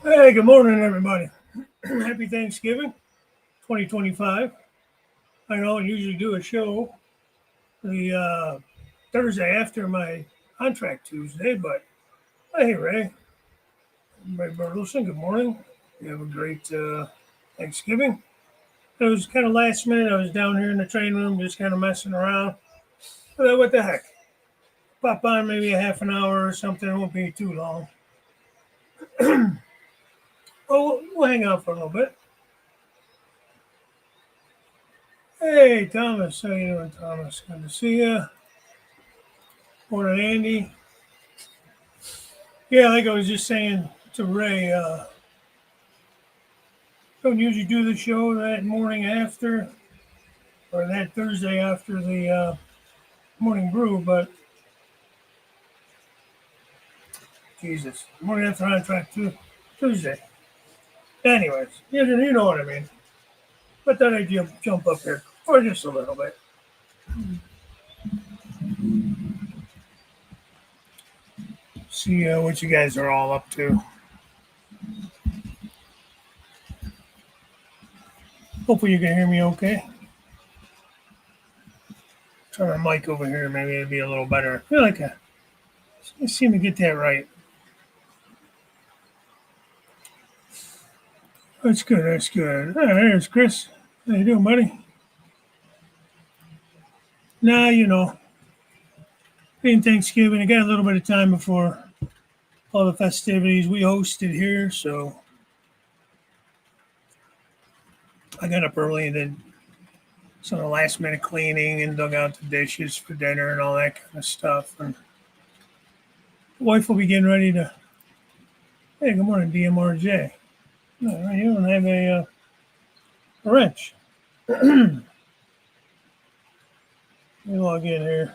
Hey, good morning, everybody. Happy Thanksgiving 2025. I don't usually do a show the Thursday after my contract Tuesday, but hey, Ray, Bertelson, good morning. You have a great Thanksgiving. It was kind of last minute. I was down here in the train room just kind of messing around. But what the heck? Pop on maybe a half an hour or something. It won't be too long. Well, we'll hang out for a little bit. Hey, Thomas. How you doing, Thomas? Good to see you. Morning, Andy. Yeah, like I was just saying to Ray, don't usually do the show that morning after or that Thursday after the morning brew, but Jesus, morning after on track Tuesday. Anyways, you know what I mean. But then I jump up here for just a little bit. See what you guys are all up to. Hopefully you can hear me okay. Turn my mic over here, maybe it'd be a little better. I feel like I seem to get that right. That's good. That's good. There's Chris. How you doing, buddy? Nah, being Thanksgiving, I got a little bit of time before all the festivities we hosted here, so I got up early and did some of the last minute cleaning and dug out the dishes for dinner and all that kind of stuff. And the wife will be getting ready to. Hey, good morning, DMRJ. No, you don't have a wrench. Let me log in here.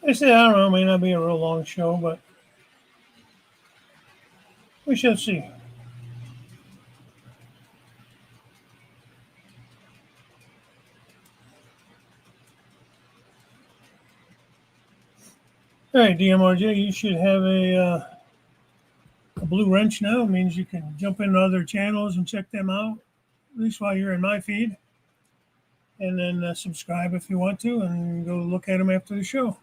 I said, I don't know, it may not be a real long show, but we shall see. All right, DMRJ, you should have a blue wrench now. It means you can jump into other channels and check them out, at least while you're in my feed. And then subscribe if you want to and go look at them after the show.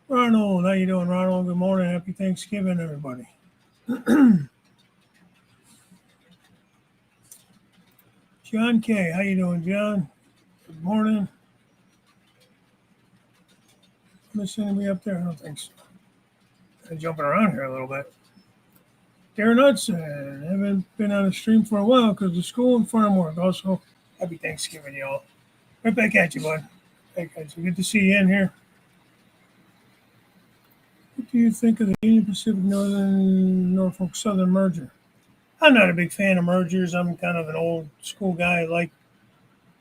Ronald, how you doing, Ronald? Good morning. Happy Thanksgiving, everybody. John K, how you doing, John? Good morning. Miss anybody up there? I don't think so. I'm jumping around here a little bit. Darren Hudson, haven't been on a stream for a while because of school and farm work. Also, happy Thanksgiving, y'all. Right back at you, bud. Hey, guys, good to see you in here. What do you think of the Union Pacific Northern Norfolk Southern merger? I'm not a big fan of mergers. I'm kind of an old school guy. I like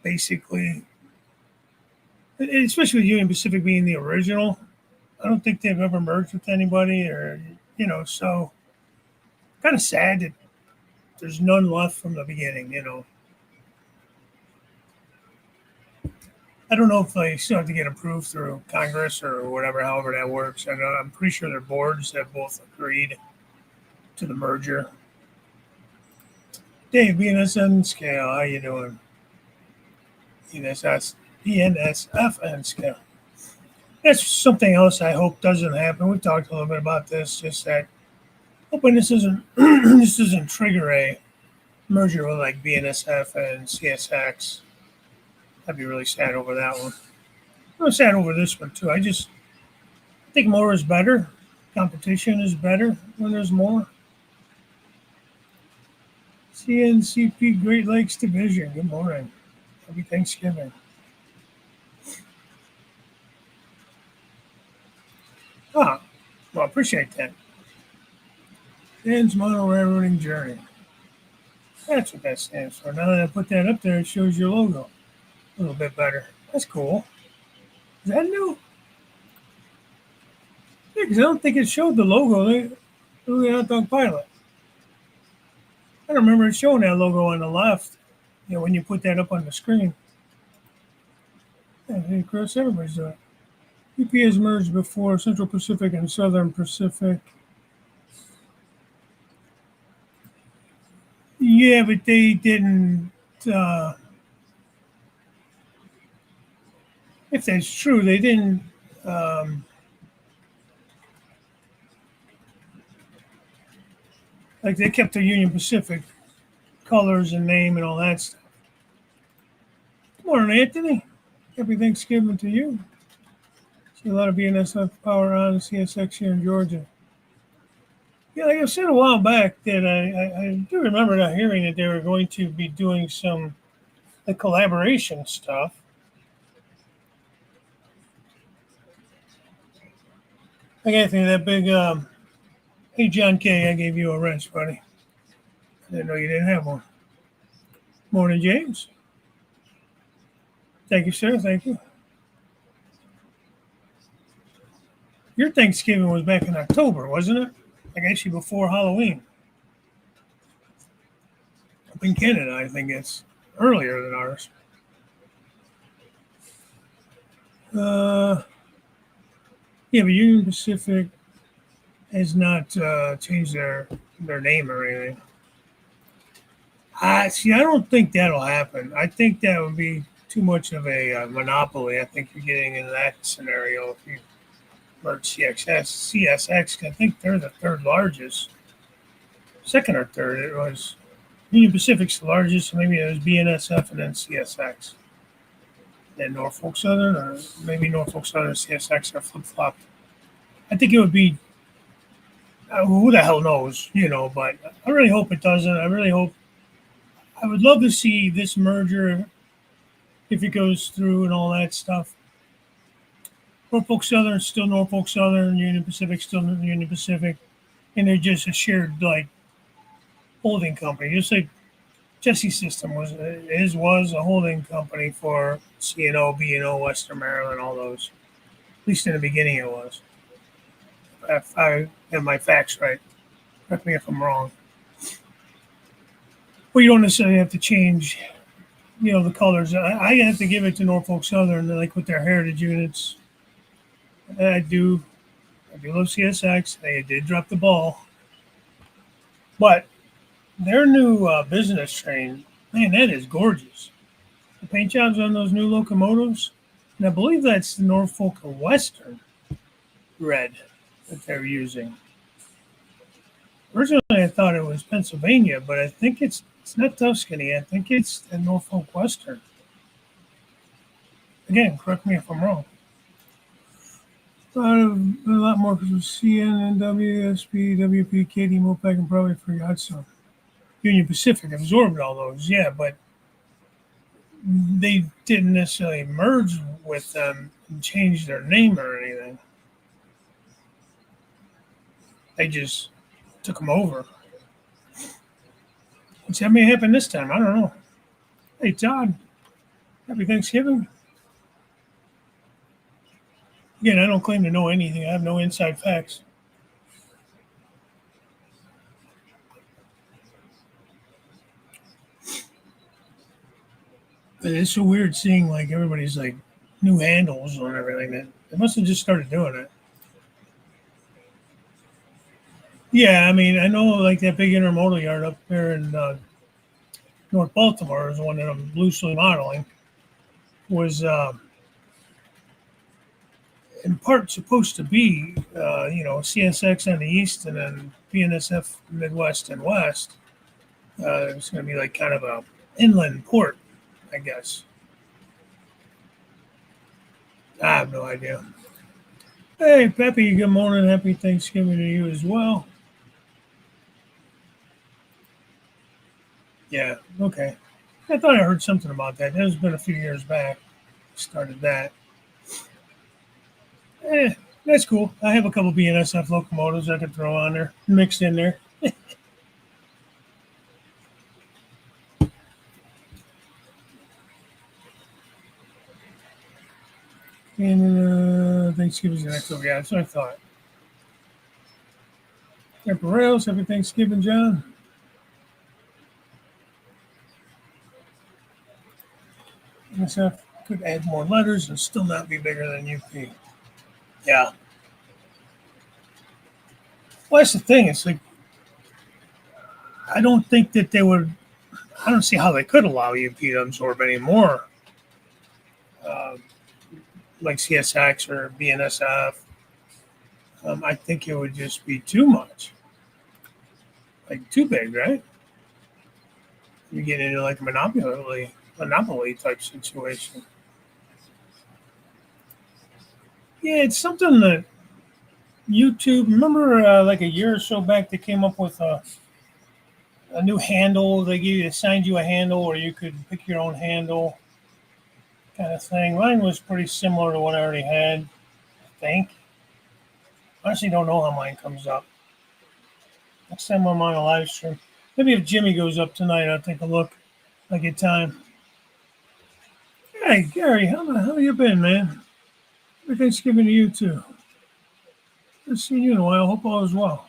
basically, especially with Union Pacific being the original. I don't think they've ever merged with anybody, or so kind of sad that there's none left from the beginning. I don't know if they still have to get approved through Congress or whatever, however that works. I'm pretty sure their boards have both agreed to the merger. Dave, BNSN scale, how you doing? BNSFN scale. That's something else I hope doesn't happen. We've talked a little bit about this, just that hoping this doesn't trigger a merger with like BNSF and CSX. I'd be really sad over that one. I'm sad over this one too. I think more is better. Competition is better when there's more. CNCP Great Lakes Division. Good morning. Happy Thanksgiving. Well, I appreciate that. Dan's Mono Railroading Journey. That's what that stands for. Now that I put that up there, it shows your logo a little bit better. That's cool. Is that new? Yeah, because I don't think it showed the logo. The hot dog pilot. I don't remember it showing that logo on the left. When you put that up on the screen. Yeah, hey, Chris, everybody's doing it. UP has merged before Central Pacific and Southern Pacific. Yeah, but they didn't. Uh, if that's true, they didn't. Um, like they kept the Union Pacific colors and name and all that stuff. Good morning, Anthony. Happy Thanksgiving to you. See a lot of BNSF power on CSX here in Georgia. Yeah, like I said a while back, that I do remember not hearing that they were going to be doing some the collaboration stuff. Like Anthony, that big hey John K, I gave you a wrench, buddy. I didn't know you didn't have one. Morning, James. Thank you, sir. Thank you. Your Thanksgiving was back in October, wasn't it? Like actually before Halloween. Up in Canada, I think it's earlier than ours. Uh, yeah, but Union Pacific has not changed their name or anything. I see. I don't think that'll happen. I think that would be too much of a monopoly. I think you're getting into that scenario if you merge CSX. I think they're the third largest, second or third. It was Union Pacific's the largest. So maybe it was BNSF and then CSX. Then Norfolk Southern, or maybe Norfolk Southern and CSX are flip flopped. I think it would be. Who the hell knows, But I really hope it doesn't. I really hope. I would love to see this merger if it goes through and all that stuff. Norfolk Southern is still Norfolk Southern, Union Pacific still Union Pacific, and they're just a shared holding company. Just like Jesse System was a holding company for C&O, B&O, Western Maryland, all those. At least in the beginning it was. If I have my facts right, correct me if I'm wrong. Well, you don't necessarily have to change, the colors. I have to give it to Norfolk Southern, like with their heritage units. I do love CSX. They did drop the ball, but their new business train, man, that is gorgeous. The paint jobs on those new locomotives, and I believe that's the Norfolk Western red that they're using. Originally, I thought it was Pennsylvania, but I think it's not Tuscany. I think it's the Norfolk Western. Again, correct me if I'm wrong. A lot more because of CN, WSP, WP, KD, Mopac, and probably forgot some. Union Pacific absorbed all those, yeah, but they didn't necessarily merge with them and change their name or anything. They just took them over. Which that may happen this time. I don't know. Hey, Todd, happy Thanksgiving. Again, I don't claim to know anything. I have no inside facts. But it's so weird seeing everybody's new handles on everything. They must have just started doing it. Yeah, I mean, I know that big intermodal yard up there in North Baltimore is one that I'm loosely modeling. Was in part supposed to be, CSX on the east and then BNSF Midwest and West. It's going to be kind of a inland port, I guess. I have no idea. Hey, Peppy, good morning. Happy Thanksgiving to you as well. Yeah, okay. I thought I heard something about that. That has been a few years back. Started that. That's cool. I have a couple BNSF locomotives I could throw on there, mixed in there. And Thanksgiving's the next over. Yeah, that's what I thought. Temper Rails, happy Thanksgiving, John. BNSF could add more letters and still not be bigger than UP. Yeah. Well, that's the thing. It's like I don't think that they would. I don't see how they could allow UP to absorb any more, uh, like CSX or BNSF. I think it would just be too much, like too big, right? You get into like a monopoly type situation. Yeah, it's something that YouTube. Remember, like a year or so back, they came up with a new handle. They assigned you a handle, or you could pick your own handle, kind of thing. Mine was pretty similar to what I already had. I think. I actually don't know how mine comes up. Next time I'm on a live stream, maybe if Jimmy goes up tonight, I'll take a look. I get time. Hey, Gary, how you been, man? Happy Thanksgiving to you too. Haven't seen you in a while. Hope all is well.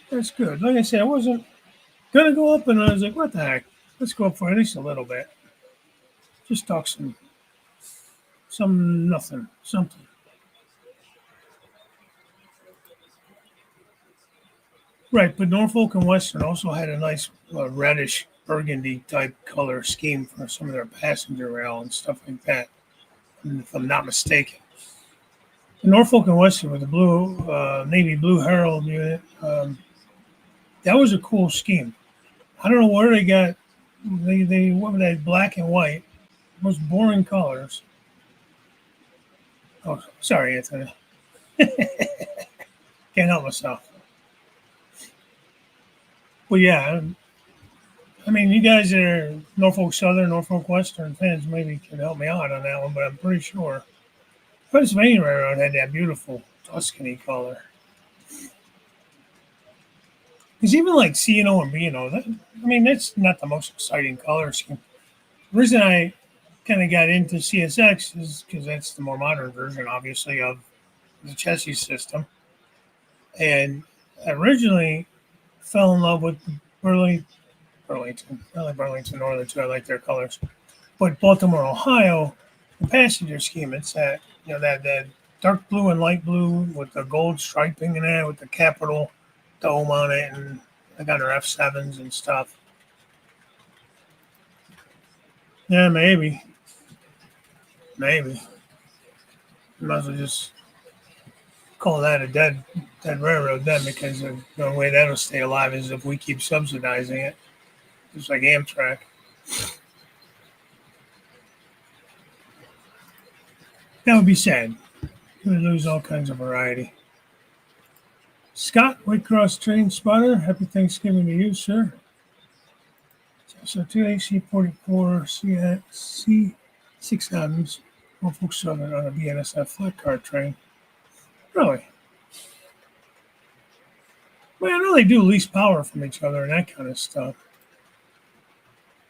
That's good. Like I said, I wasn't gonna go up, and I was like, "What the heck? Let's go up for at least a little bit. Just talk some nothing, something." Right, but Norfolk and Western also had a nice reddish burgundy type color scheme for some of their passenger rail and stuff like that. If I'm not mistaken, the Norfolk and Western with the blue navy blue Herald unit, that was a cool scheme. I don't know where they got they what were they black and white, most boring colors. Oh, sorry, Anthony, can't help myself. But yeah, I mean, you guys that are Norfolk Southern, Norfolk Western fans maybe can help me out on that one, but I'm pretty sure Pennsylvania Railroad had that beautiful Tuscany color. Because even like C&O and B&O, I mean, that's not the most exciting color scheme. The reason I kind of got into CSX is because that's the more modern version, obviously, of the chassis system. And I originally fell in love with Burlington, I like Burlington Northern too. I like their colors. But Baltimore, Ohio, the passenger scheme, it's that dark blue and light blue with the gold striping in it, with the capital dome on it, and I got her F7s and stuff. Yeah, maybe. Might as well just call that a dead railroad then, because the only way that'll stay alive is if we keep subsidizing it, just like Amtrak. That would be sad. We would lose all kinds of variety. Scott, Whitecross Train Spotter, happy Thanksgiving to you, sir. So 2AC44 C6Ms, Norfolk Southern on a BNSF flat car train. Really? Well, I know they do lease power from each other and that kind of stuff.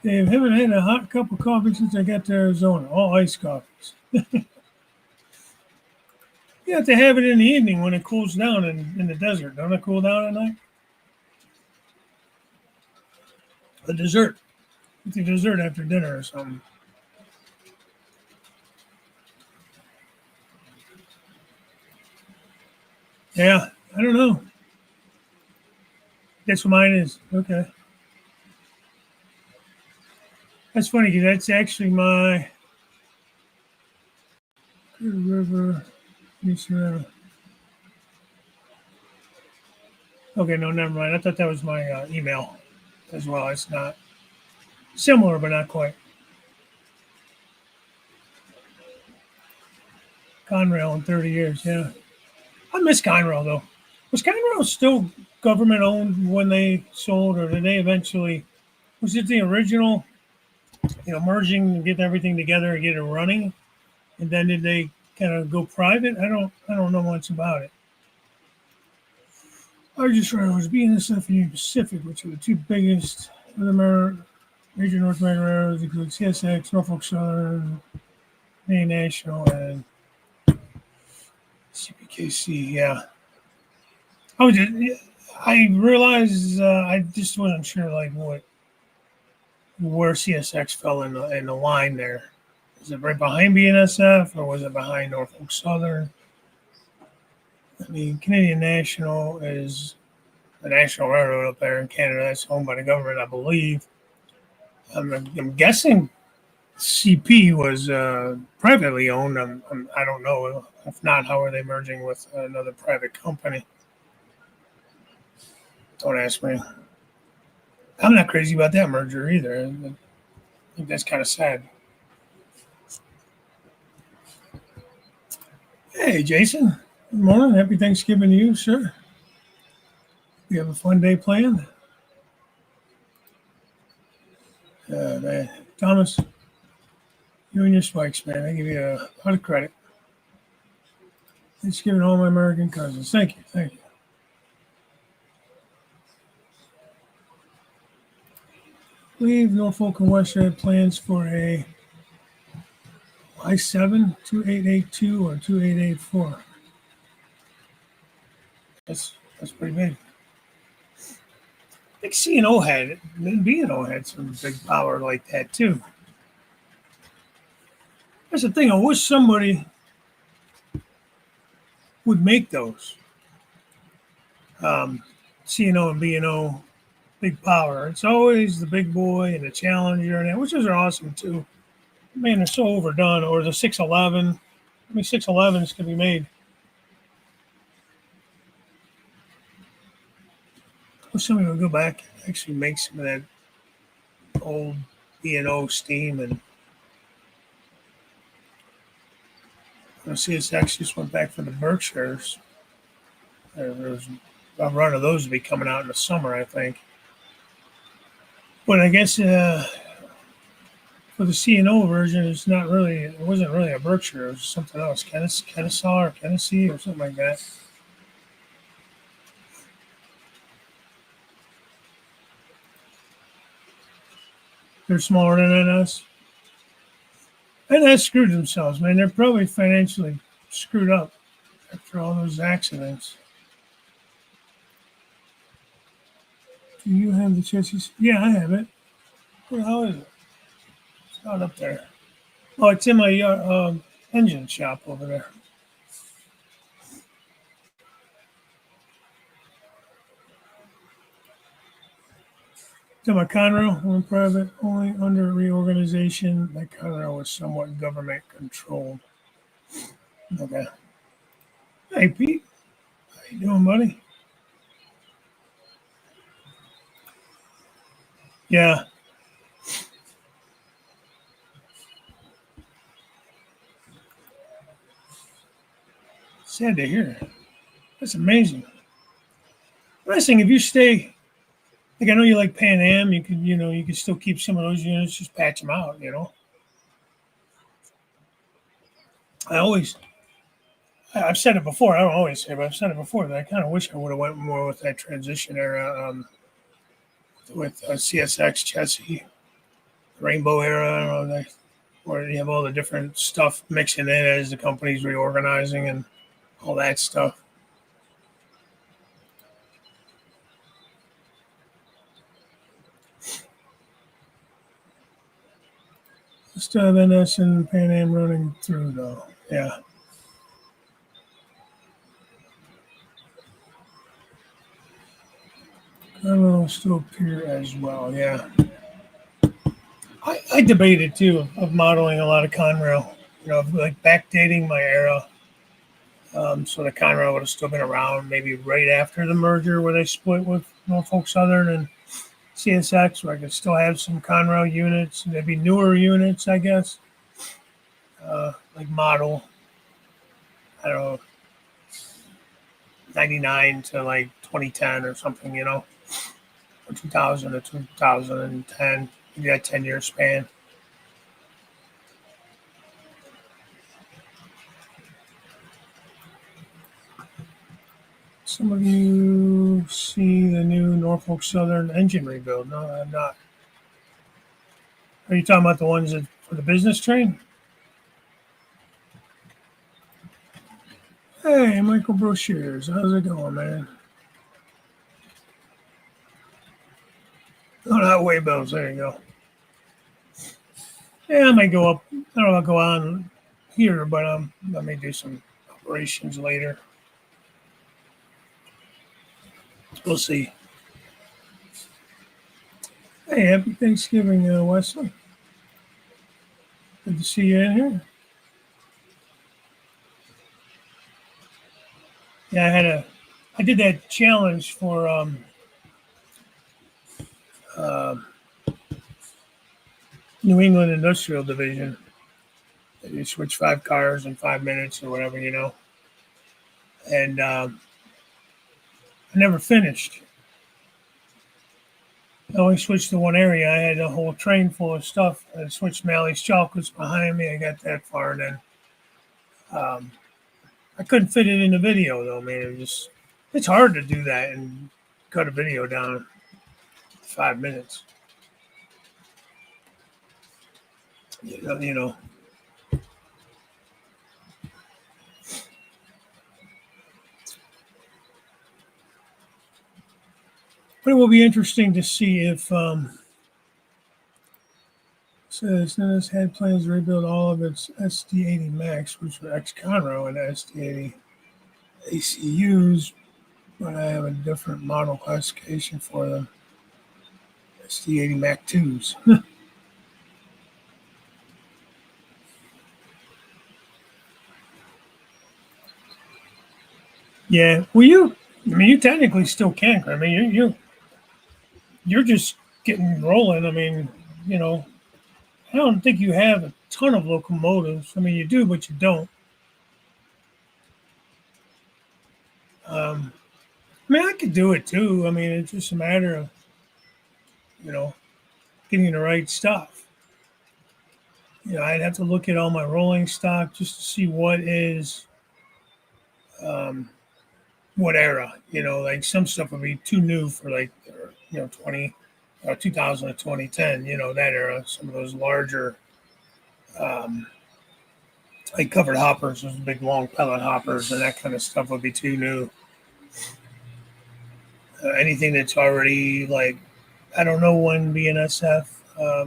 They haven't had a hot cup of coffee since I got to Arizona. All iced coffees. You have to have it in the evening when it cools down in the desert. Don't it cool down at night? A dessert. It's a dessert after dinner or something. Yeah, I don't know. That's what mine is. Okay. That's funny because that's actually my River. Okay, no, never mind. I thought that was my email as well. It's not similar, but not quite. Conrail in 30 years. Yeah. I miss Conrail though. Was Conrail still government owned when they sold, or did they eventually? Was it the original, merging and get everything together and get it running, and then did they kind of go private? I don't know much about it. Largest railroads, BNSF and Union Pacific, which are the two biggest of the major North American railroads, include CSX, Norfolk Southern, Maine National, and CPKC. Yeah, I was just, I realized I just wasn't sure like where CSX fell in the line there. Is it right behind BNSF or was it behind Norfolk Southern? I mean, Canadian National is the national railroad up there in Canada. That's owned by the government, I believe. I'm guessing CP was privately owned. I don't know. If not, how are they merging with another private company? Don't ask me. I'm not crazy about that merger either. I think that's kind of sad. Hey, Jason. Good morning. Happy Thanksgiving to you, sir. You have a fun day planned? Man. Thomas, you and your spikes, man. I give you a lot of credit. Thanksgiving all my American cousins. Thank you. Thank you. I believe Norfolk and Western had plans for a I-7 2882 or 2884. That's pretty big. I think C&O had it. B&O had some big power like that too. That's the thing. I wish somebody would make those. C&O and B&O, big power. It's always the big boy and the Challenger, and which are awesome too. Man, they're so overdone. Or the 611. How many 611s can be made? I wish somebody would go back and actually make some of that old B&O steam. And CSX just went back for the Berkshires. There's a run of those to be coming out in the summer, I think. But I guess for the C&O version, it wasn't really a Berkshire. It was something else, Kennesaw or Tennessee or something like that. They're smaller than NS. NS screwed themselves, man. They're probably financially screwed up after all those accidents. Do you have the chassis? Yeah, I have it. Where the hell is it? It's not up there. Oh, it's in my engine shop over there. To my Conrail, went private only under reorganization. That Conrail was somewhat government controlled. Okay. Hey, Pete. How you doing, buddy? Yeah. Sad to hear. That's amazing. Nice thing, if you stay, like I know you like Pan Am, you could still keep some of those units, just patch them out. I've said it before. I don't always say, but I've said it before that I kind of wish I would have went more with that transition era with CSX chassis, Rainbow era, where you have all the different stuff mixing in as the company's reorganizing and all that stuff. Still have NS and Pan Am running through though. Yeah. Conrail will still appear as well. Yeah. I debated too of modeling a lot of Conrail, like backdating my era. So the Conrail would have still been around maybe right after the merger where they split with Norfolk Southern and CSX, where I could still have some Conrail units, maybe newer units, I guess. Like model, I don't know, 99 to like 2010 or something, or 2000 to 2010, maybe that 10-year span. Some of you see the new Norfolk Southern engine rebuild. No, I'm not. Are you talking about the ones for the business train? Hey, Michael Brochures. How's it going, man? Oh, not way bills. There you go. Yeah, I might go up. I don't know if I'll go on here, but I may do some operations later. We'll see. Hey, happy Thanksgiving, Wesley. Good to see you in here. Yeah, I did that challenge for uh, New England Industrial Division. You switch 5 cars in 5 minutes or whatever, and I never finished. I only switched to one area. I had a whole train full of stuff. I switched Mally's chocolates behind me. I got that far, and then um, I couldn't fit it in the video though, man. It's hard to do that and cut a video down to 5 minutes. You know. But it will be interesting to see if says Ness had plans to rebuild all of its SD80 Max, which were ex-Conroe and SD80 ACUs, but I have a different model classification for them. SD80 Mac 2s. Yeah, well, you technically still can. I mean, you're just getting rolling. I mean, you know, I don't think you have a ton of locomotives. I mean, you do, but you don't. Um, I mean, I could do it too. I mean, it's just a matter of you know getting the right stuff. I'd have to look at all my rolling stock just to see um, what era. Like some stuff would be too new for like 20, 2000 to 2010. That era. Some of those larger um, like covered hoppers, those big long pellet hoppers, and that kind of stuff would be too new. Anything that's already like I don't know when BNSF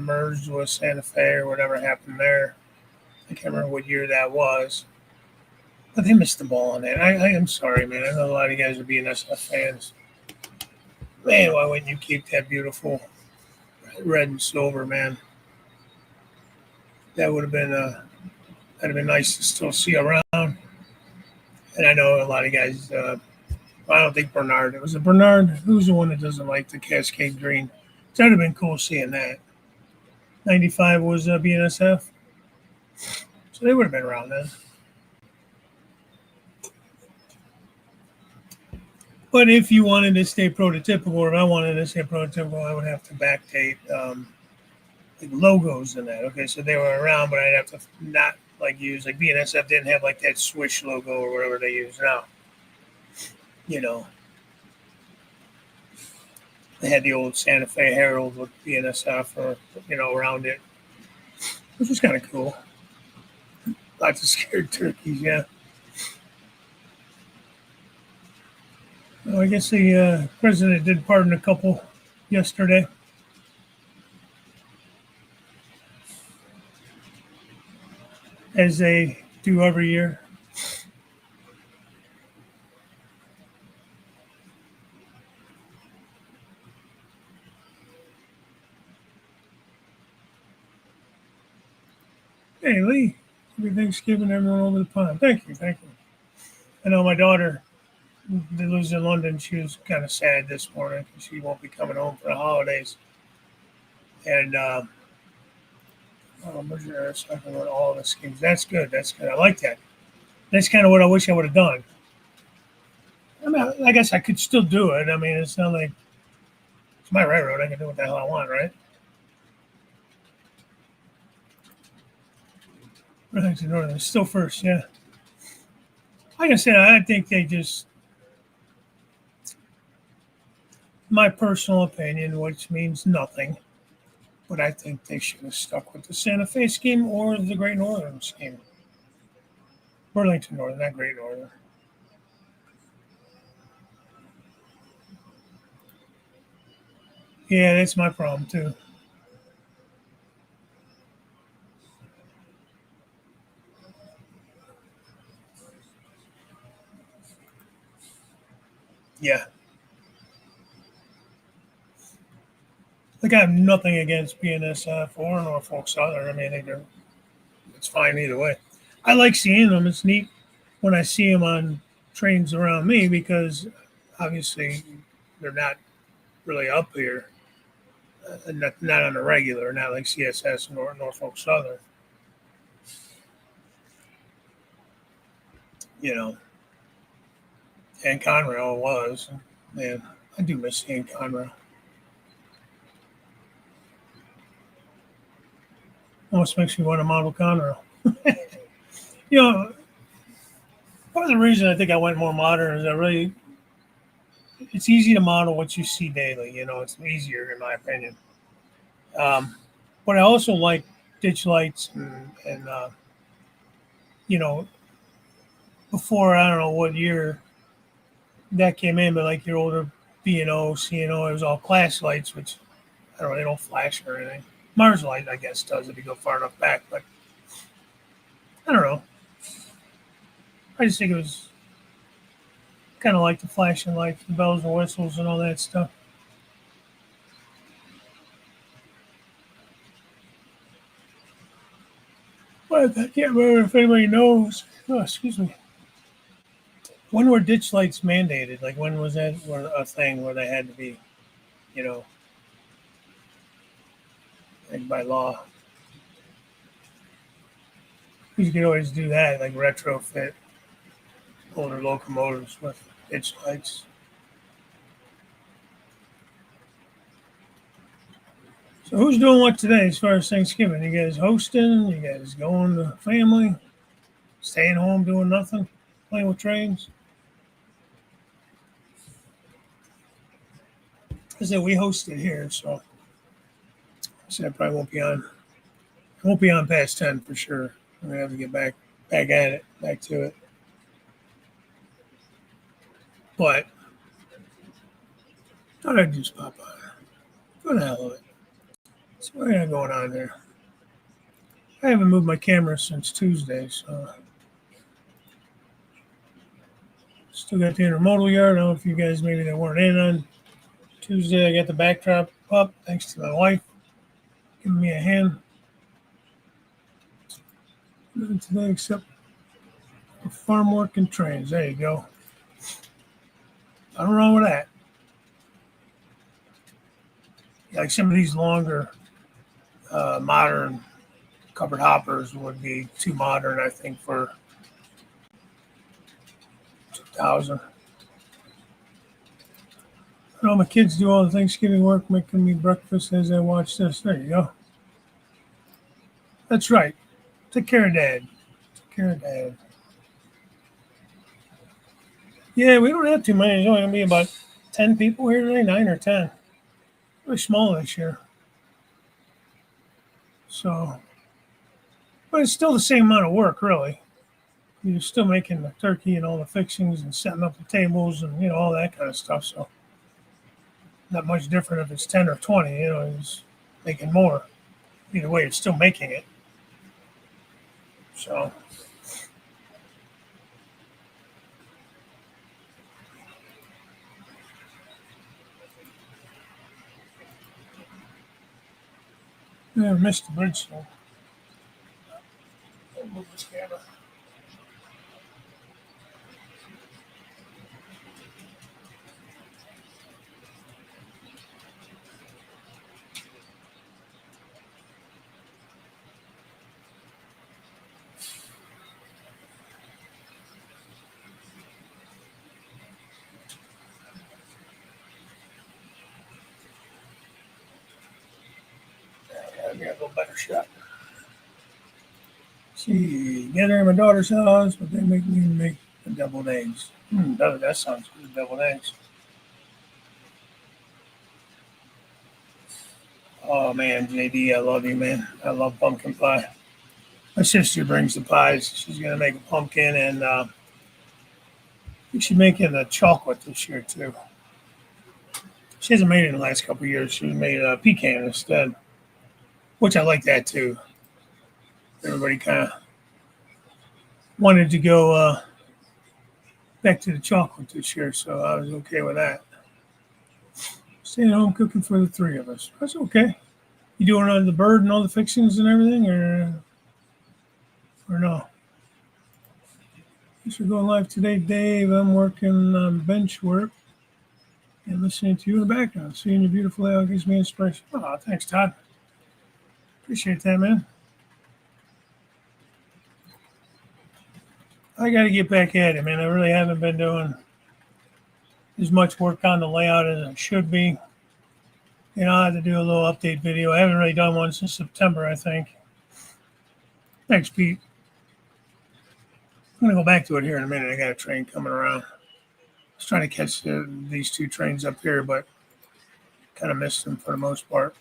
merged with Santa Fe or whatever happened there. I can't remember what year that was, but they missed the ball on that. I am sorry, man. I know a lot of you guys are BNSF fans. Man, why wouldn't you keep that beautiful red and silver, man? That would have been that'd have been nice to still see around. And I know a lot of guys. I don't think Bernard. It was a Bernard. Who's the one that doesn't like the Cascade Green? That would have been cool seeing that. 95 was BNSF. So they would have been around then. But if you wanted to stay prototypical, or if I wanted to stay prototypical, I would have to backdate like logos in that. Okay, so they were around, but I'd have to not like use like BNSF didn't have like that Swish logo or whatever they use now. You know, they had the old Santa Fe Herald with BNSF or around it, which was kind of cool. Lots of scared turkeys, yeah. Well, I guess the president did pardon a couple yesterday. As they do every year. Hey, Lee. Happy Thanksgiving, everyone over the pond. Thank you. Thank you. I know my daughter that lives in London. She was kind of sad this morning because she won't be coming home for the holidays. And where's your talking about all the schemes? That's good. That's good. I like that. That's kind of what I wish I would have done. I mean, I guess I could still do it. I mean, it's not like it's my railroad. I can do what the hell I want, right? Burlington Northern is still first, yeah. Like I said, I think they just, my personal opinion, which means nothing, but I think they should have stuck with the Santa Fe scheme or the Great Northern scheme. Burlington Northern, not Great Northern. Yeah, that's my problem too. Yeah. Like I have nothing against BNSF or Norfolk Southern. I mean, it's fine either way. I like seeing them. It's neat when I see them on trains around me because obviously they're not really up here, not on the regular, not like CSS or Norfolk Southern. You know, and Conrail was. Man, I do miss seeing Conrail. Almost makes me want to model Conrail. You know, part of the reason I think I went more modern is it's easy to model what you see daily. You know, it's easier in my opinion. Um, but I also like ditch lights and you know, before I don't know what year that came in, but like your older B&O, C&O, it was all class lights, which I don't know, they don't flash or anything. Mars light, I guess, does if you go far enough back, but I don't know. I just think it was kind of like the flashing lights, the bells and whistles, and all that stuff. But I can't remember if anybody knows. Oh, excuse me. When were ditch lights mandated? Like when was that a thing where they had to be, you know, like by law? You could always do that, like retrofit older locomotives with ditch lights. So who's doing what today as far as Thanksgiving? You guys hosting? You guys going to family? Staying home doing nothing? Playing with trains? I said we hosted here, so I said I probably won't be on. I won't be on past 10 for sure. I'm gonna have to get back at it, back to it. But thought I'd just pop on for the hell of it. So what I got going on there? I haven't moved my camera since Tuesday, so still got the intermodal yard. I don't know if you guys maybe that weren't in on Tuesday. I got the backdrop up thanks to my wife giving me a hand. Nothing today except for farm work and trains. There you go. Nothing wrong with that. Like some of these longer, modern covered hoppers would be too modern, I think, for 2000. I know my kids do all the Thanksgiving work, making me breakfast as I watch this. There you go. That's right. Take care of Dad. Take care of Dad. Yeah, we don't have too many. There's only going to be about 10 people here today, 9 or 10. Really small this year. So, but it's still the same amount of work, really. You're still making the turkey and all the fixings and setting up the tables and, you know, all that kind of stuff. So, not much different if it's 10 or 20, you know, it's making more. Either way, it's still making it. So, yeah, I missed the bridge. So, I'll move this camera. Gotta get a little better shot. See, get her in my daughter's house, but they make me make the deviled eggs. That sounds good, deviled eggs. Oh man, JD, I love you, man. I love pumpkin pie. My sister brings the pies. She's gonna make a pumpkin, and I think she's making a chocolate this year too. She hasn't made it in the last couple of years. She made a pecan instead, which I like that too. Everybody kind of wanted to go back to the chocolate this year, so I was okay with that. Staying home cooking for the three of us. That's okay. You doing on the bird and all the fixings and everything, or no? Thanks for going live today, Dave. I'm working on bench work and listening to you in the background. Seeing your beautiful layout gives me inspiration. Oh, thanks, Todd. Appreciate that, man. I got to get back at it, man. I really haven't been doing as much work on the layout as I should be. You know, I had to do a little update video. I haven't really done one since September, I think. Thanks, Pete. I'm going to go back to it here in a minute. I got a train coming around. I was trying to catch these two trains up here, but kind of missed them for the most part.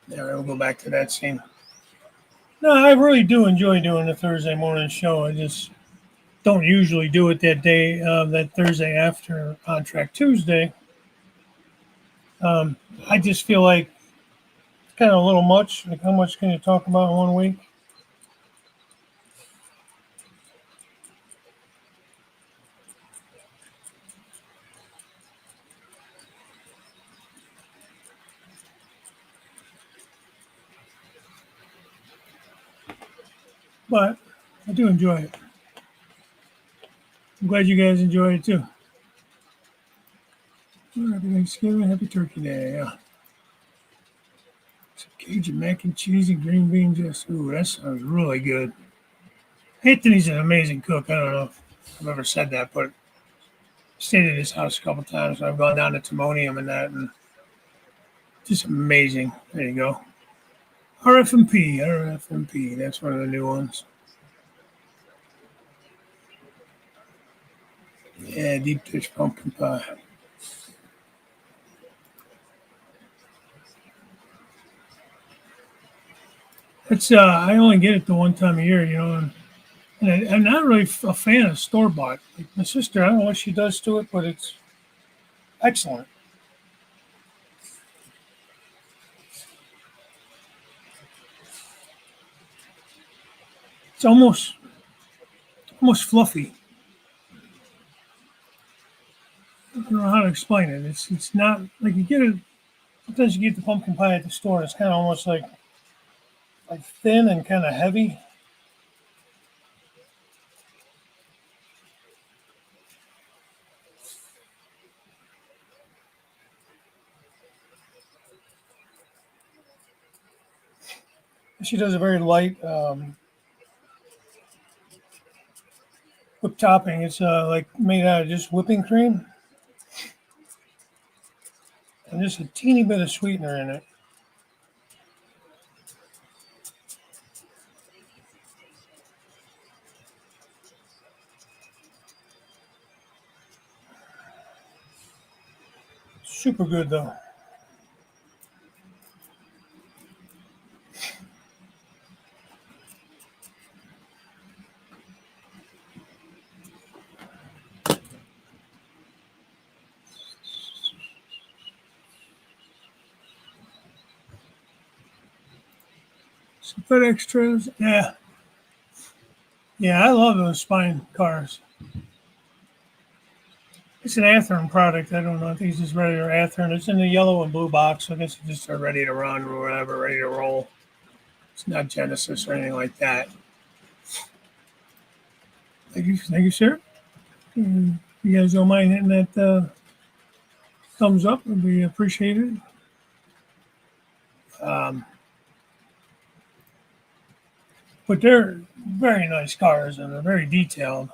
Yeah, we'll go back to that scene. No, I really do enjoy doing the Thursday morning show. I just don't usually do it that day, that Thursday after On Track Tuesday. I just feel like it's kind of a little much. Like, how much can you talk about in 1 week? But I do enjoy it. I'm glad you guys enjoy it too. Happy Thanksgiving, happy Turkey Day. Yeah. Some Cajun mac and cheese and green beans. Yes. Ooh, that sounds really good. Anthony's an amazing cook. I don't know if I've ever said that, but I stayed at his house a couple times. I've gone down to Timonium and that, and just amazing. There you go. RFMP. That's one of the new ones. Yeah, deep dish pumpkin pie. It's I only get it the one time a year, you know, and I'm not really a fan of store bought. Like my sister, I don't know what she does to it, but it's excellent. It's almost fluffy. I don't know how to explain it. It's not like you get it. Sometimes you get the pumpkin pie at the store. It's kind of almost like thin and kind of heavy. She does a very light whipped topping. It's like made out of just whipping cream and just a teeny bit of sweetener in it. Super good though. Some FedEx trailers. Yeah. Yeah, I love those spine cars. It's an Athearn product. I don't know. I think it's just regular Athearn. It's in the yellow and blue box. So I guess it's just ready to run or whatever, ready to roll. It's not Genesis or anything like that. Thank you, sir. If you guys don't mind hitting that thumbs up, would be appreciated. But they're very nice cars and they're very detailed,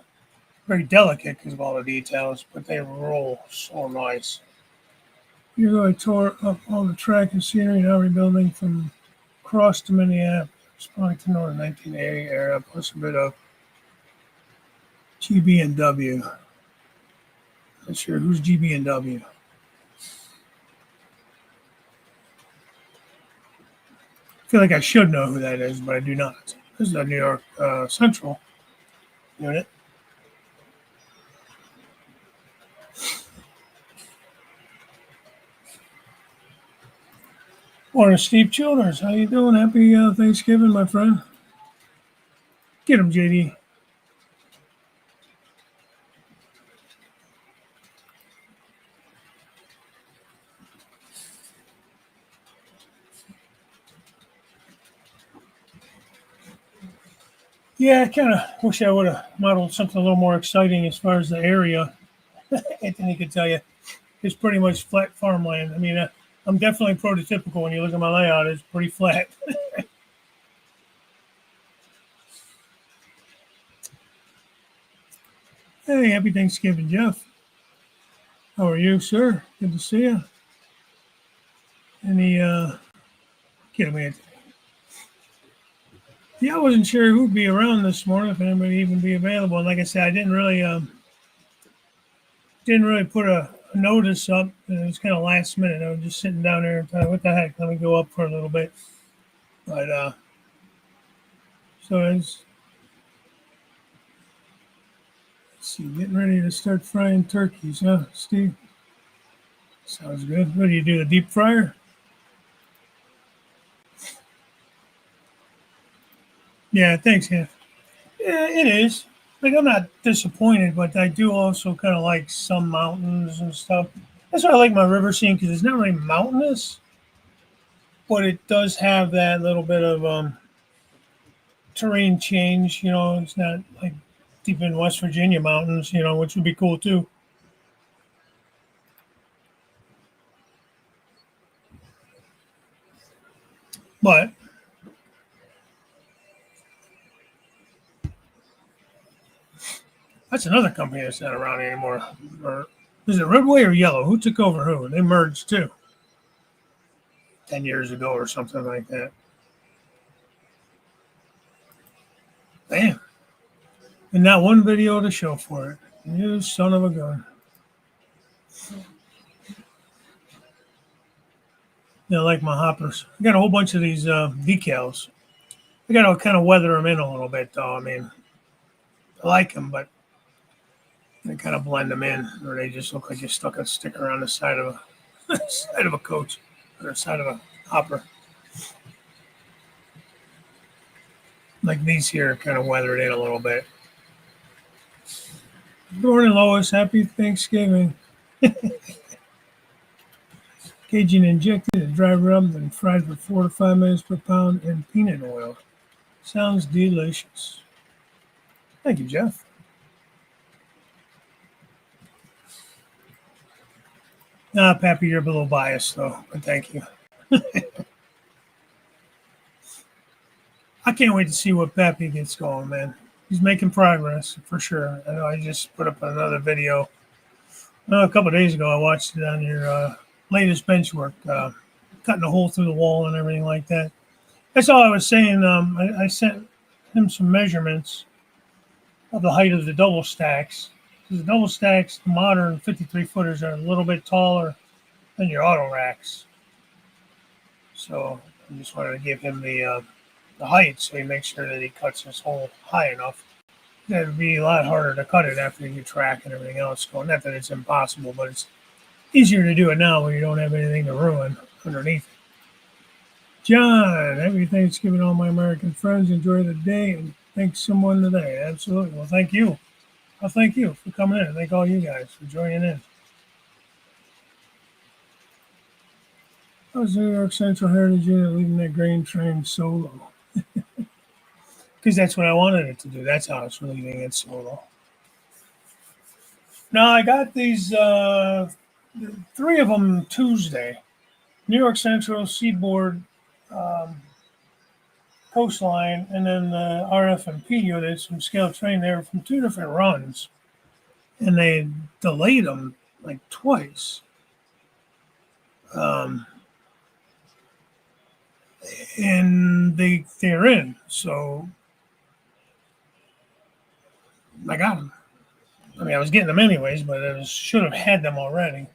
very delicate because of all the details, but they roll so nice. You know, I tore up all the track and scenery now rebuilding from Cross to Minneapolis, probably to North 1980 era, plus a bit of GB&W. Not sure who's GB&W. I feel like I should know who that is, but I do not. This is a New York Central unit. Morning, Steve Childers. How you doing? Happy Thanksgiving, my friend. Get him, JD. Yeah, I kind of wish I would have modeled something a little more exciting as far as the area. Anthony could tell you it's pretty much flat farmland. I mean, I'm definitely prototypical when you look at my layout. It's pretty flat. Hey, happy Thanksgiving, Jeff. How are you, sir? Good to see you. Any Get away. Yeah, I wasn't sure who'd be around this morning, if anybody even be available. And like I said, I didn't really put a notice up. It was kind of last minute. I was just sitting down there and thought, what the heck? Let me go up for a little bit. But so it's let's see, getting ready to start frying turkeys, huh, Steve? Sounds good. What do you do? The deep fryer? Yeah, thanks, yeah. Yeah, it is. Like I'm not disappointed, but I do also kind of like some mountains and stuff. That's why I like my river scene because it's not really mountainous, but it does have that little bit of terrain change. It's not like deep in West Virginia mountains, which would be cool too. But that's another company that's not around anymore. Or is it Redway or Yellow? Who took over who? They merged too, 10 years ago or something like that. Damn. And not one video to show for it. You son of a gun. Yeah, I like my hoppers. I got a whole bunch of these decals. I got to kind of weather them in a little bit, though. I mean, I like them, but they kind of blend them in, or they just look like you stuck a sticker on the side of a side of a coach or the side of a hopper. Like these here, kind of weathered in a little bit. Good morning, Lois. Happy Thanksgiving. Cajun injected and dry rub, then fried for 4 to 5 minutes per pound in peanut oil. Sounds delicious. Thank you, Jeff. Pappy, you're a little biased, though, but thank you. I can't wait to see what Pappy gets going, man. He's making progress for sure. I know I just put up another video. A couple of days ago, I watched it on your latest bench work, cutting a hole through the wall and everything like that. That's all I was saying. I sent him some measurements of the height of the double stacks. Because the double stacks, the modern 53 footers, are a little bit taller than your auto racks. So I just wanted to give him the height so he makes sure that he cuts his hole high enough. It'd be a lot harder to cut it after you track and everything else going. Not that it's impossible, but it's easier to do it now when you don't have anything to ruin underneath it. John, happy Thanksgiving, all my American friends. Enjoy the day and thank someone today. Absolutely. Well, thank you. Well, thank you for coming in. Thank all you guys for joining in. How's New York Central Heritage Unit leaving that grain train solo? Because that's what I wanted it to do. That's how it's leaving it solo. Now, I got these three of them Tuesday. New York Central, Seaboard, Coastline, and then the RF&P units from Scale Train. They were from two different runs, and they delayed them like twice. And they're in, so I got them. I mean, I was getting them anyways, but I should have had them already.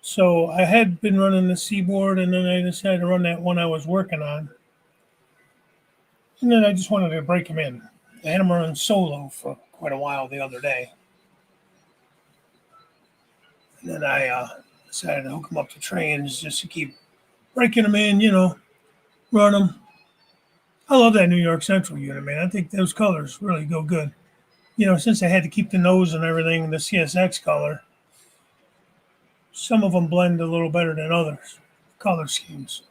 So I had been running the Seaboard, and then I decided to run that one I was working on. And then I just wanted to break them in. I had them running solo for quite a while the other day. And then I decided to hook them up to trains just to keep breaking them in, run them. I love that New York Central unit, man. I think those colors really go good. Since I had to keep the nose and everything, the CSX color, some of them blend a little better than others, color schemes.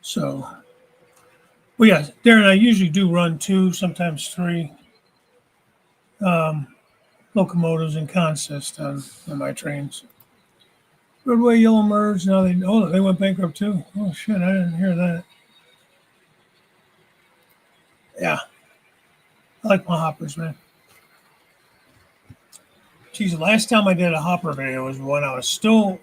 So Well, yeah, Darren, I usually do run two, sometimes three locomotives and consist on my trains. Redway, Yellow Merge, now they went bankrupt too. Oh shit, I didn't hear that. Yeah, I like my hoppers, man. Geez, the last time I did a hopper video was when I was still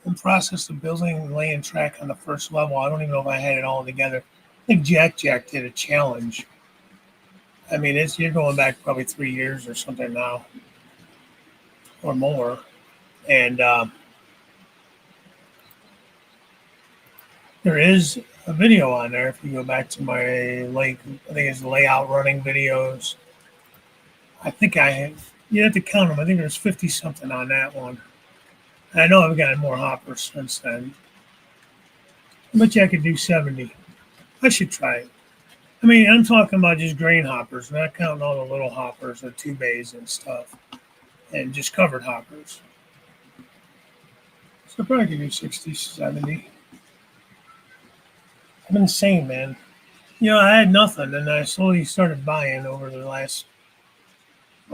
in process of building and laying track on the first level. I don't even know if I had it all together. I think Jack did a challenge. I mean, you're going back probably 3 years or something now, or more. And there is a video on there. If you go back to my I think it's layout running videos. I think you have to count them. I think there's 50 something on that one. And I know I've gotten more hoppers since then. I bet you I could do 70. I should try it. I mean, I'm talking about just grain hoppers, not counting all the little hoppers, the two bays and stuff, and just covered hoppers. So I probably could do 60, 70. I'm insane, man. I had nothing, and I slowly started buying over the last,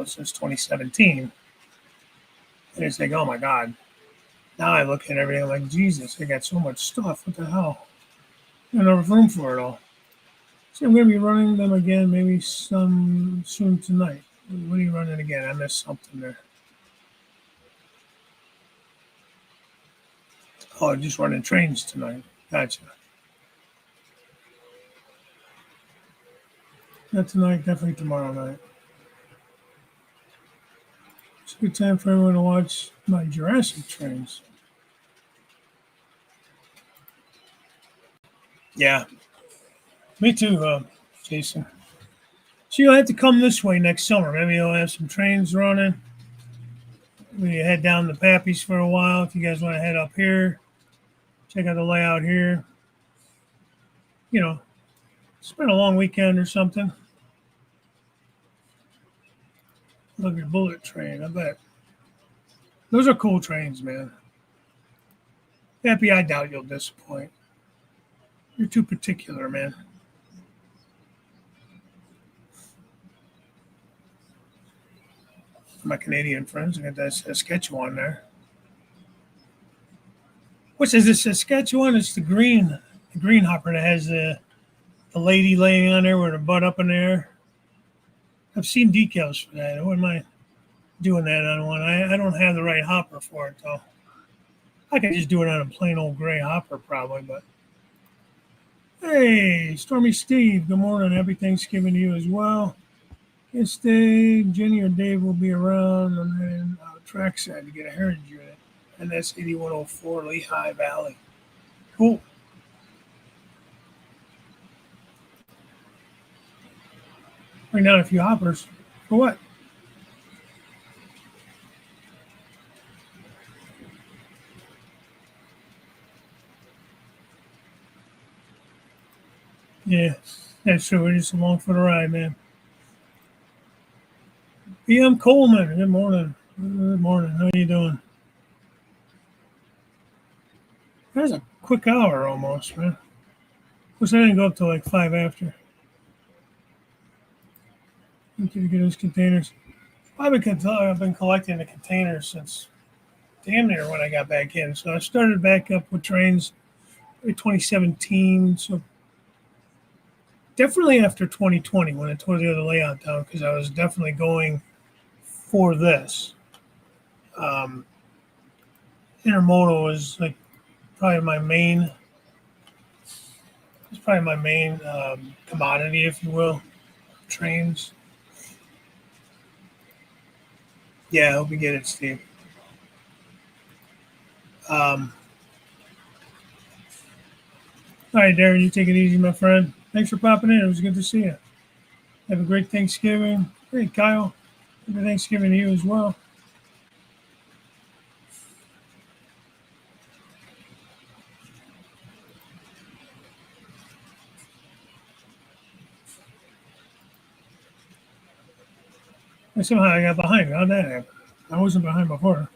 since 2017. And it's like, oh my God. Now I look at everything like, Jesus, I got so much stuff. What the hell? I don't have room for it all. So I'm going to be running them again, maybe some soon tonight. What are you running again? I missed something there. Oh, just running trains tonight. Gotcha. Not tonight, definitely tomorrow night. It's a good time for everyone to watch my Jurassic trains. Yeah, me too, Jason. So you'll have to come this way next summer. Maybe you'll have some trains running. We head down to Pappy's for a while. If you guys want to head up here, check out the layout here. Spend a long weekend or something. Look at Bullet Train, I bet. Those are cool trains, man. Happy, I doubt you'll disappoint. You're too particular, man. My Canadian friends, I got that Saskatchewan there. Which is this Saskatchewan? It's the green hopper that has the lady laying on there with her butt up in the air. I've seen decals for that. I wouldn't mind doing that on one. I don't have the right hopper for it, though. I could just do it on a plain old gray hopper, probably, but. Hey, Stormy Steve, good morning. Happy Thanksgiving to you as well. Yes, Dave, Jenny or Dave will be around and then trackside to get a heritage unit. And that's 8104 Lehigh Valley. Cool. Bring down a few hoppers. For what? Yeah, that's true. We're just along for the ride, man. PM Coleman, good morning. Good morning. How you doing? That's a quick hour almost, man. Of course, I didn't go up till like 5 after. Thank you to get those containers. I've been collecting the containers since damn near when I got back in. So I started back up with trains in 2017. So definitely after 2020 when I tore the other layout down because I was definitely going for this. Intermodal was like probably my main. It's probably my main commodity, if you will. Trains. Yeah, I hope you get it, Steve. All right, Darren, you take it easy, my friend. Thanks for popping in. It was good to see you. Have a great Thanksgiving. Hey, Kyle. Happy Thanksgiving to you as well. And somehow I got behind. How'd that happen? I wasn't behind before.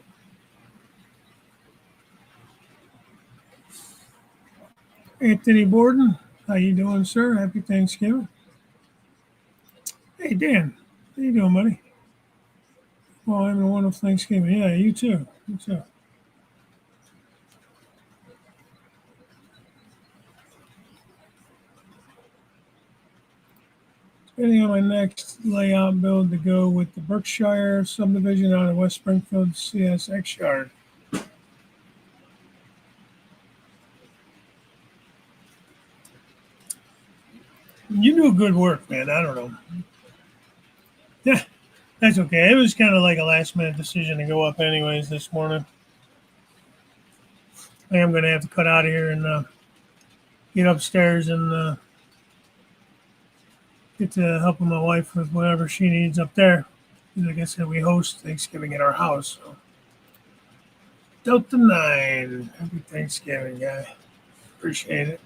Anthony Borden. How you doing, sir? Happy Thanksgiving. Hey, Dan. How you doing, buddy? Well, having a wonderful Thanksgiving. Yeah, you too. You too. Depending on my next layout build to go with the Berkshire subdivision out of West Springfield CSX yard. You do good work, man. I don't know. Yeah, that's okay. It was kind of like a last minute decision to go up anyways this morning. I am going to have to cut out of here and get upstairs and get to helping my wife with whatever she needs up there. Like I said, we host Thanksgiving at our house. So. Delta 9. Happy Thanksgiving, guy. Appreciate it.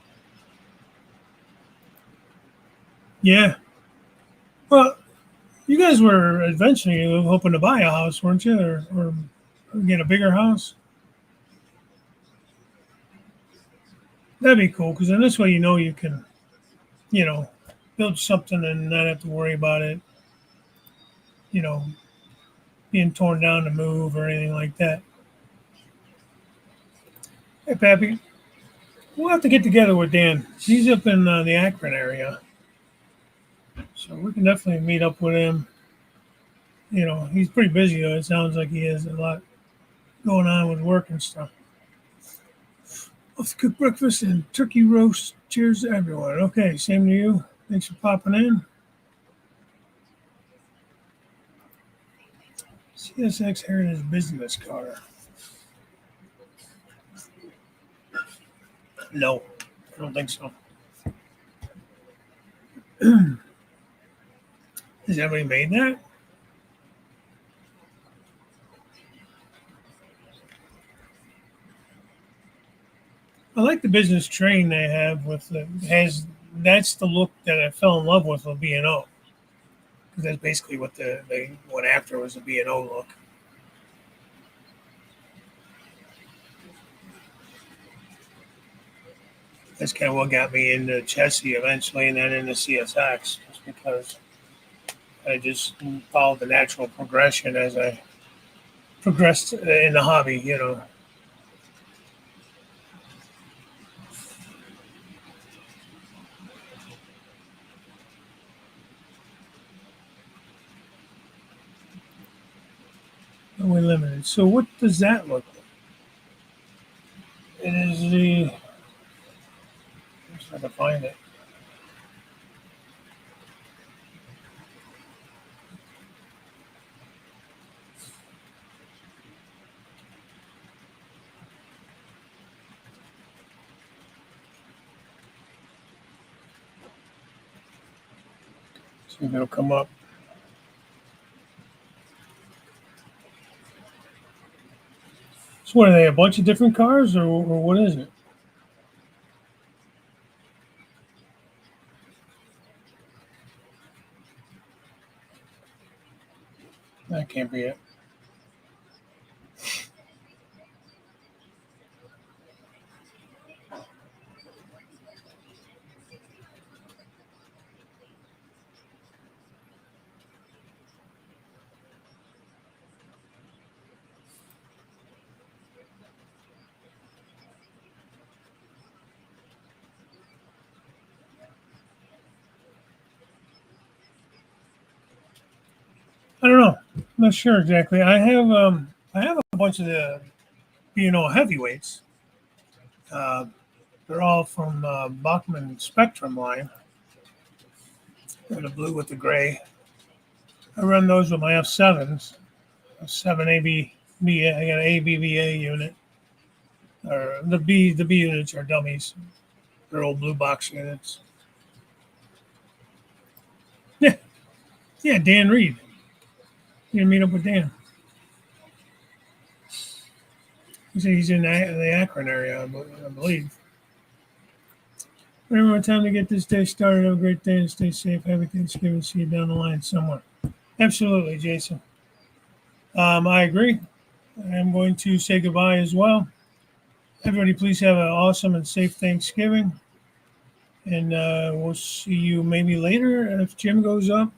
Yeah. Well, you guys were eventually hoping to buy a house, weren't you? Or get a bigger house? That'd be cool because then this way you can, you know, build something and not have to worry about it, you know, being torn down to move or anything like that. Hey, Pappy, we'll have to get together with Dan. He's up in the Akron area. So we can definitely meet up with him. He's pretty busy though. It sounds like he has a lot going on with work and stuff. Off to cook breakfast and turkey roast. Cheers to everyone. Okay, same to you. Thanks for popping in. CSX Heritage Business Car. No, I don't think so. Has anybody made that? I like the business train they have with that's the look that I fell in love with B&O. Because that's basically what they went after was a B&O look. That's kind of what got me into chassis eventually and then into CSX, just because I just followed the natural progression as I progressed in the hobby. Only limited. So what does that look like? It is the. I'm trying to find it. See if it'll come up. So what are they? A bunch of different cars, or what is it? That can't be it. I don't know. I'm not sure exactly. I have a bunch of the heavyweights. Uh, they're all from Bachmann Spectrum line. They're the blue with the gray. I run those with my F7s. F7 ABBA. I got an ABBA unit. Or the B units are dummies. They're old blue box units. Yeah, yeah. Dan Reed. You gonna meet up with Dan? He said he's in the Akron area, I believe. Remember, time to get this day started. Have a great day and stay safe. Happy Thanksgiving. See you down the line somewhere. Absolutely, Jason. I agree. I'm going to say goodbye as well. Everybody, please have an awesome and safe Thanksgiving. And we'll see you maybe later if Jim goes up.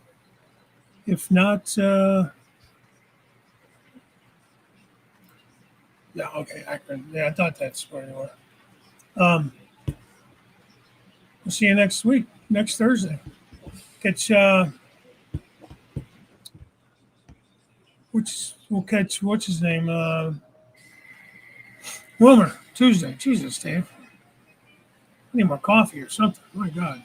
If not, yeah, okay, Akron. Yeah, I thought that's where they were. Um, we'll see you next week, next Thursday. Catch we'll catch what's his name? Wilmer Tuesday. Jesus, Dave. I need more coffee or something. My God.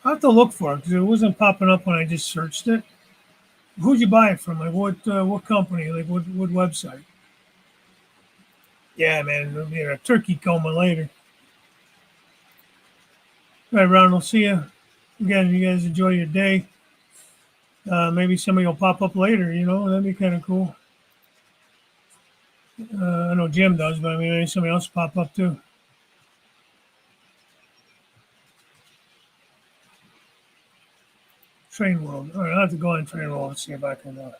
I have to look for it because it wasn't popping up when I just searched it. Who'd you buy it from? Like what company? Like what website? Yeah, man, it'll be a turkey coma later. All right, Ron, we'll see you again. You guys enjoy your day. Maybe somebody will pop up later. That'd be kind of cool. I know Jim does, but I mean, maybe somebody else pop up too. Train World. All right, I'll have to go on Train World and see if I can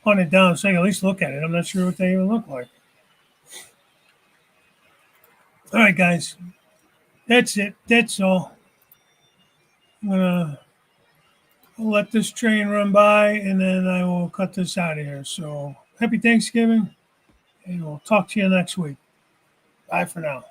hunt it down so I can at least look at it. I'm not sure what they even look like. All right, guys. That's it. That's all. I'll let this train run by and then I will cut this out of here. So happy Thanksgiving and we'll talk to you next week. Bye for now.